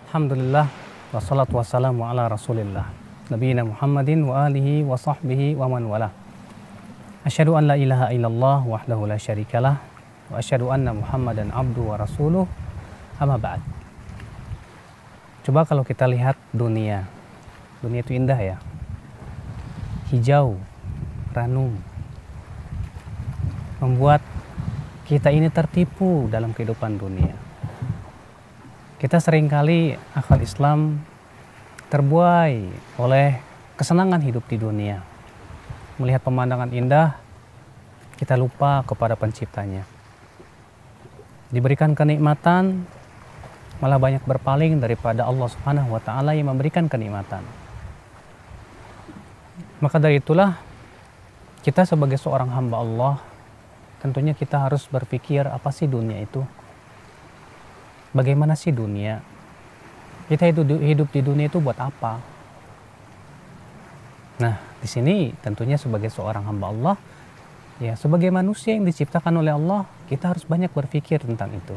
Alhamdulillah wassalatu wassalamu ala rasulillah nabiyina Muhammadin wa alihi wa sahbihi wa man wala. Asyhadu an la ilaha illallah wahdahu la syarikalah wa asyhadu anna Muhammadan abdu wa rasuluh, amma ba'd. Coba kalau kita lihat dunia itu indah ya, hijau, ranum, membuat kita ini tertipu dalam kehidupan dunia. Kita seringkali akal Islam terbuai oleh kesenangan hidup di dunia. Melihat pemandangan indah, kita lupa kepada penciptanya. Diberikan kenikmatan, malah banyak berpaling daripada Allah Subhanahu wa Ta'ala yang memberikan kenikmatan. Maka dari itulah, kita sebagai seorang hamba Allah, tentunya kita harus berpikir apa sih dunia itu? Bagaimana sih dunia? Kita hidup di dunia itu buat apa? Nah, di sini tentunya sebagai seorang hamba Allah, ya sebagai manusia yang diciptakan oleh Allah, kita harus banyak berpikir tentang itu.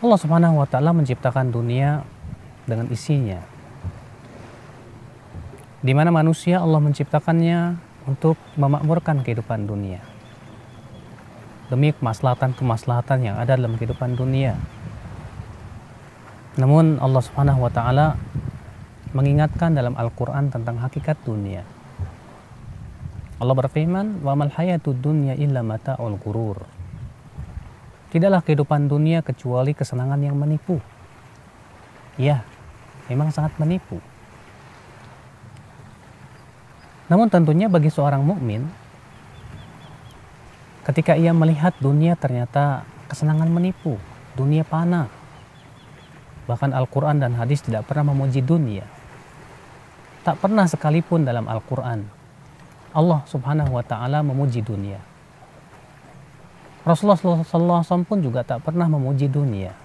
Allah Subhanahu wa Ta'ala menciptakan dunia dengan isinya. Di mana manusia Allah menciptakannya untuk memakmurkan kehidupan dunia, demi kemaslahatan yang ada dalam kehidupan dunia. Namun Allah Subhanahu wa Ta'ala mengingatkan dalam Al-Quran tentang hakikat dunia. Allah berfirman, "Wa mal hayatud dunya illa mata'ul ghurur." Tidaklah kehidupan dunia kecuali kesenangan yang menipu. Ya, memang sangat menipu. Namun tentunya bagi seorang mukmin, ketika ia melihat dunia ternyata kesenangan menipu, dunia panah. Bahkan Al-Quran dan hadis tidak pernah memuji dunia. Tak pernah sekalipun dalam Al-Quran Allah Subhanahu wa Ta'ala memuji dunia. Rasulullah SAW pun juga tak pernah memuji dunia.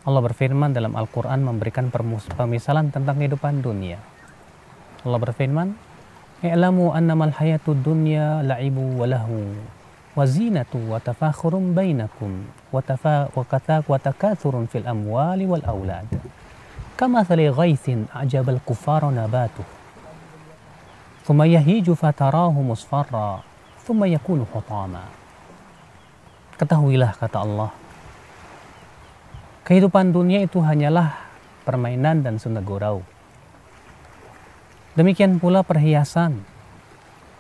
Allah berfirman dalam Al-Quran memberikan pemisalan tentang kehidupan dunia. Allah berfirman, "I'lamu annamal hayatud dunya la'ibu wa lahu wa zinatu wa tafakhurun bainakum wa takathurun fil amwali wal aulad kamathali ghaithin a'jabal kuffara nabatuh thumma yahiju fatarahu musfarra thumma yakunu hutama." Ketahuilah, kata Allah, kehidupan dunia itu hanyalah permainan dan senda gurau. Demikian pula perhiasan,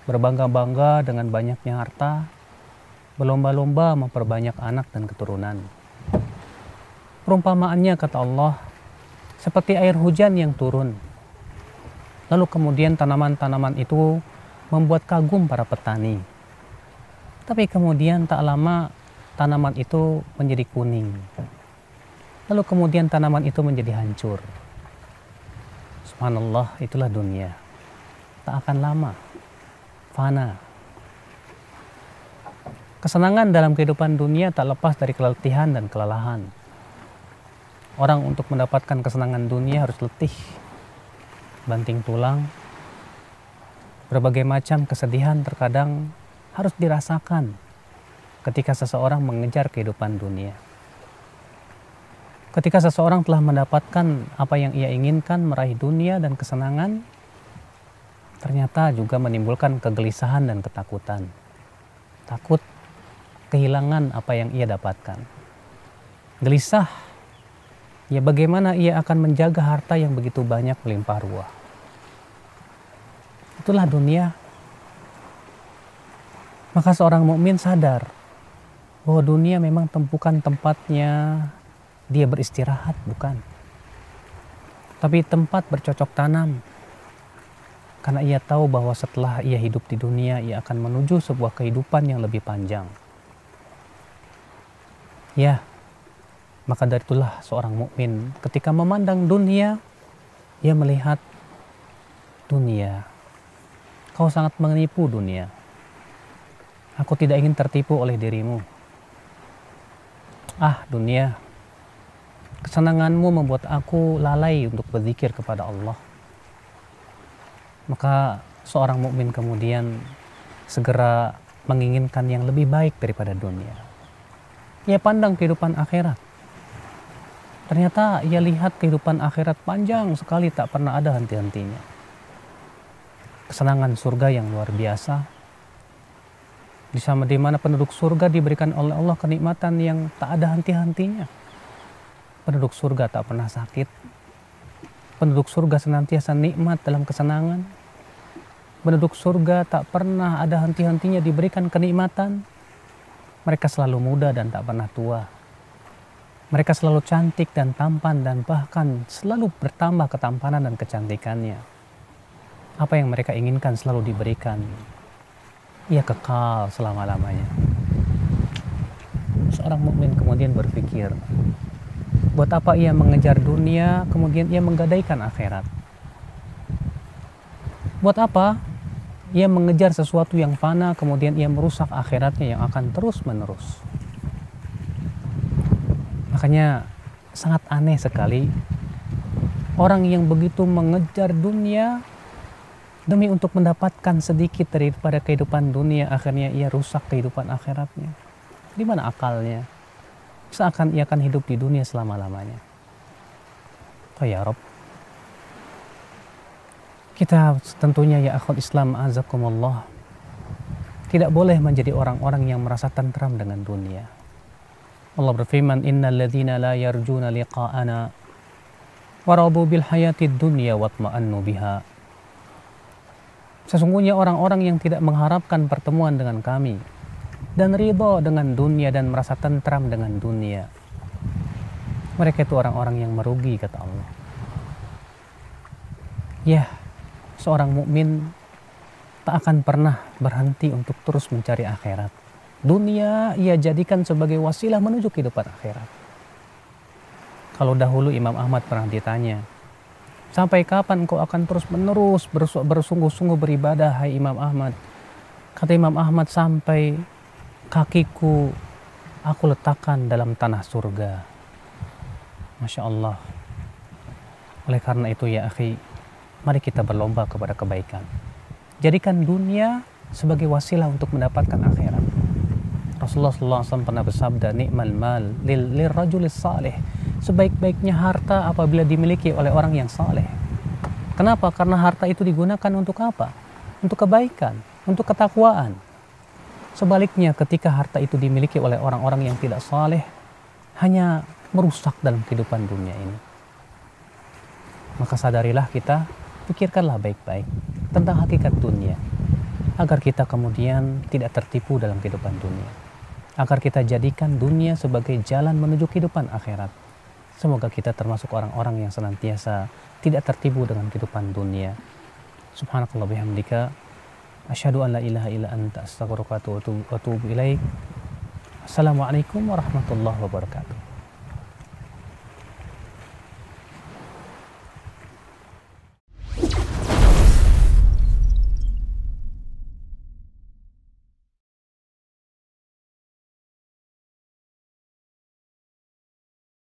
berbangga-bangga dengan banyaknya harta, berlomba-lomba memperbanyak anak dan keturunan. Perumpamaannya, kata Allah, seperti air hujan yang turun. Lalu kemudian tanaman-tanaman itu membuat kagum para petani. Tapi kemudian tak lama tanaman itu menjadi kuning. Lalu kemudian tanaman itu menjadi hancur. Subhanallah, itulah dunia. Tak akan lama, fana. Kesenangan dalam kehidupan dunia tak lepas dari keletihan dan kelelahan. Orang untuk mendapatkan kesenangan dunia harus letih, banting tulang. Berbagai macam kesedihan terkadang harus dirasakan ketika seseorang mengejar kehidupan dunia. Ketika seseorang telah mendapatkan apa yang ia inginkan, meraih dunia dan kesenangan, ternyata juga menimbulkan kegelisahan dan ketakutan. Takut kehilangan apa yang ia dapatkan. Gelisah, ya bagaimana ia akan menjaga harta yang begitu banyak melimpah ruah. Itulah dunia. Maka seorang mukmin sadar bahwa dunia memang bukan tempatnya dia beristirahat, bukan. Tapi tempat bercocok tanam. Karena ia tahu bahwa setelah ia hidup di dunia, ia akan menuju sebuah kehidupan yang lebih panjang. Ya, maka dari itulah seorang mukmin ketika memandang dunia, ia melihat dunia. Kau sangat menipu dunia. Aku tidak ingin tertipu oleh dirimu. Ah, dunia, kesenanganmu membuat aku lalai untuk berzikir kepada Allah. Maka seorang mukmin kemudian segera menginginkan yang lebih baik daripada dunia. Ia pandang kehidupan akhirat. Ternyata ia lihat kehidupan akhirat panjang sekali, tak pernah ada henti-hentinya. Kesenangan surga yang luar biasa. Di mana penduduk surga diberikan oleh Allah kenikmatan yang tak ada henti-hentinya. Penduduk surga tak pernah sakit. Penduduk surga senantiasa nikmat dalam kesenangan. Penduduk surga tak pernah ada henti-hentinya diberikan kenikmatan. Mereka selalu muda dan tak pernah tua. Mereka selalu cantik dan tampan dan bahkan selalu bertambah ketampanan dan kecantikannya. Apa yang mereka inginkan selalu diberikan. Ia kekal selama-lamanya. Seorang mukmin kemudian berpikir, buat apa ia mengejar dunia kemudian ia menggadaikan akhirat? Buat apa ia mengejar sesuatu yang fana kemudian ia merusak akhiratnya yang akan terus menerus? Makanya sangat aneh sekali orang yang begitu mengejar dunia demi untuk mendapatkan sedikit daripada kehidupan dunia, akhirnya ia rusak kehidupan akhiratnya. Di mana akalnya? Seakan ia akan hidup di dunia selama-lamanya. Ya Rob, kita tentunya ya akhwat Islam azakumullah tidak boleh menjadi orang-orang yang merasa tentram dengan dunia. Allah berfirman, innal ladzina la yarjuna liqa'ana waradu bil hayatid dunya watma'annu biha. Sesungguhnya orang-orang yang tidak mengharapkan pertemuan dengan kami dan ridha dengan dunia dan merasa tentram dengan dunia, mereka itu orang-orang yang merugi, kata Allah. Ya, seorang mukmin tak akan pernah berhenti untuk terus mencari akhirat. Dunia ia jadikan sebagai wasilah menuju kehidupan akhirat. Kalau dahulu Imam Ahmad pernah ditanya, sampai kapan kau akan terus menerus bersungguh-sungguh beribadah, hai Imam Ahmad? Kata Imam Ahmad, sampai kakiku aku letakkan dalam tanah surga. Masya Allah. Oleh karena itu ya akhi, mari kita berlomba kepada kebaikan. Jadikan dunia sebagai wasilah untuk mendapatkan akhirat. Rasulullah SAW pernah bersabda, ni'mal mal lil rajulis salih. Sebaik-baiknya harta apabila dimiliki oleh orang yang saleh. Kenapa? Karena harta itu digunakan untuk apa? Untuk kebaikan, untuk ketakwaan. Sebaliknya ketika harta itu dimiliki oleh orang-orang yang tidak saleh, hanya merusak dalam kehidupan dunia ini. Maka sadarilah kita, pikirkanlah baik-baik tentang hakikat dunia, agar kita kemudian tidak tertipu dalam kehidupan dunia, agar kita jadikan dunia sebagai jalan menuju kehidupan akhirat. Semoga kita termasuk orang-orang yang senantiasa tidak tertipu dengan kehidupan dunia. Subhanakallah bihamdika, asyhadu an la ilaha illa anta, astaghfiruka wa atubu ilaik. Assalamualaikum warahmatullahi wabarakatuh.